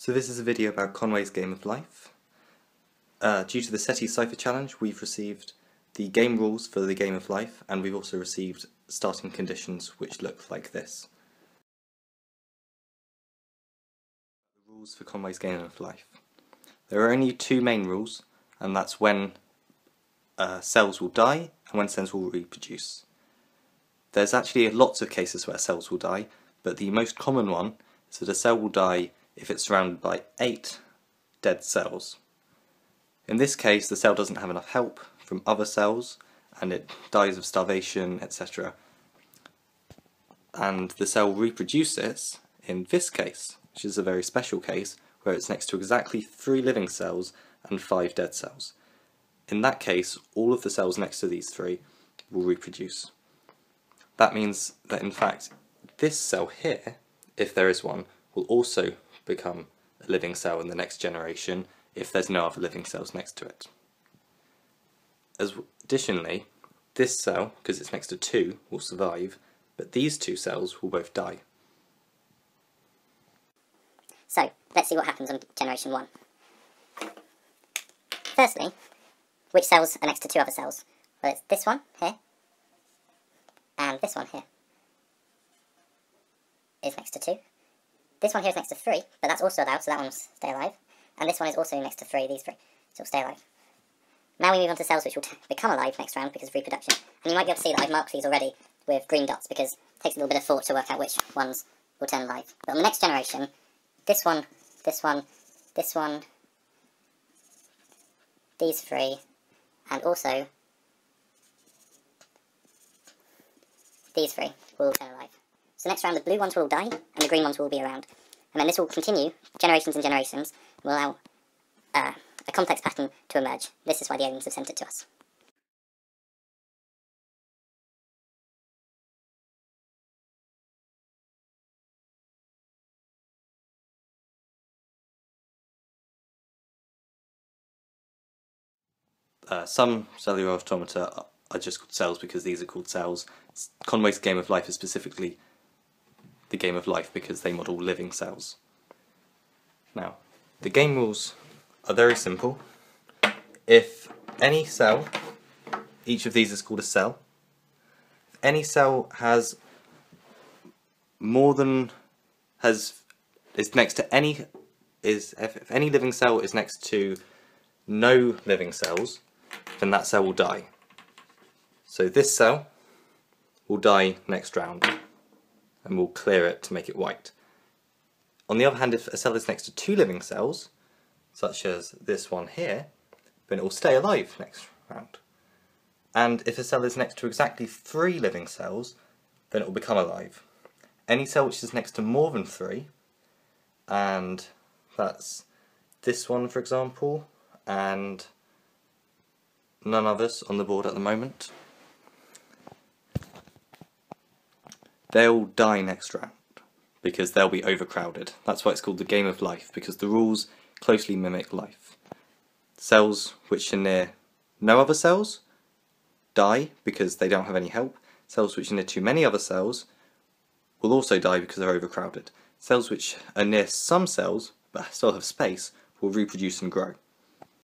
So this is a video about Conway's Game of Life. Due to the SETI Cipher challenge, we've received the game rules for the Game of Life, and we've also received starting conditions which look like this. The rules for Conway's Game of Life. There are only two main rules, and that's when cells will die and when cells will reproduce. There's actually lots of cases where cells will die, but the most common one is that a cell will die if it's surrounded by 8 dead cells. In this case, the cell doesn't have enough help from other cells and it dies of starvation, etc. And the cell reproduces in this case, which is a very special case, where it's next to exactly 3 living cells and 5 dead cells. In that case, all of the cells next to these 3 will reproduce. That means that in fact, this cell here, if there is one, will also become a living cell in the next generation if there's no other living cells next to it. Additionally, this cell, because it's next to 2, will survive, but these 2 cells will both die. So, let's see what happens on generation 1. Firstly, which cells are next to 2 other cells? Well, it's this one here, and this one here is next to 2. This one here is next to 3, but that's also allowed, so that one will stay alive. And this one is also next to 3, these 3, so it'll stay alive. Now we move on to cells which will become alive next round because of reproduction. And you might be able to see that I've marked these already with green dots because it takes a little bit of thought to work out which ones will turn alive. But on the next generation, this one, this one, this one, these 3, and also these 3 will all turn alive. So next round the blue ones will all die, and the green ones will be around. And then this will continue, generations and generations, and will allow a complex pattern to emerge. This is why the aliens have sent it to us. Some cellular automata are just called cells because these are called cells. Conway's Game of Life is specifically the Game of Life because they model living cells. Now, the game rules are very simple. If any cell, each of these is called a cell, if any cell has more than, is next to any, if any living cell is next to no living cells, then that cell will die. So this cell will die next round, and we'll clear it to make it white. On the other hand, if a cell is next to 2 living cells, such as this one here, then it will stay alive next round. And if a cell is next to exactly 3 living cells, then it will become alive. Any cell which is next to more than 3, and that's this one for example, and none others on the board at the moment, they'll die next round because they'll be overcrowded. That's why it's called the Game of Life, because the rules closely mimic life. Cells which are near no other cells die because they don't have any help. Cells which are near too many other cells will also die because they're overcrowded. Cells which are near some cells but still have space will reproduce and grow.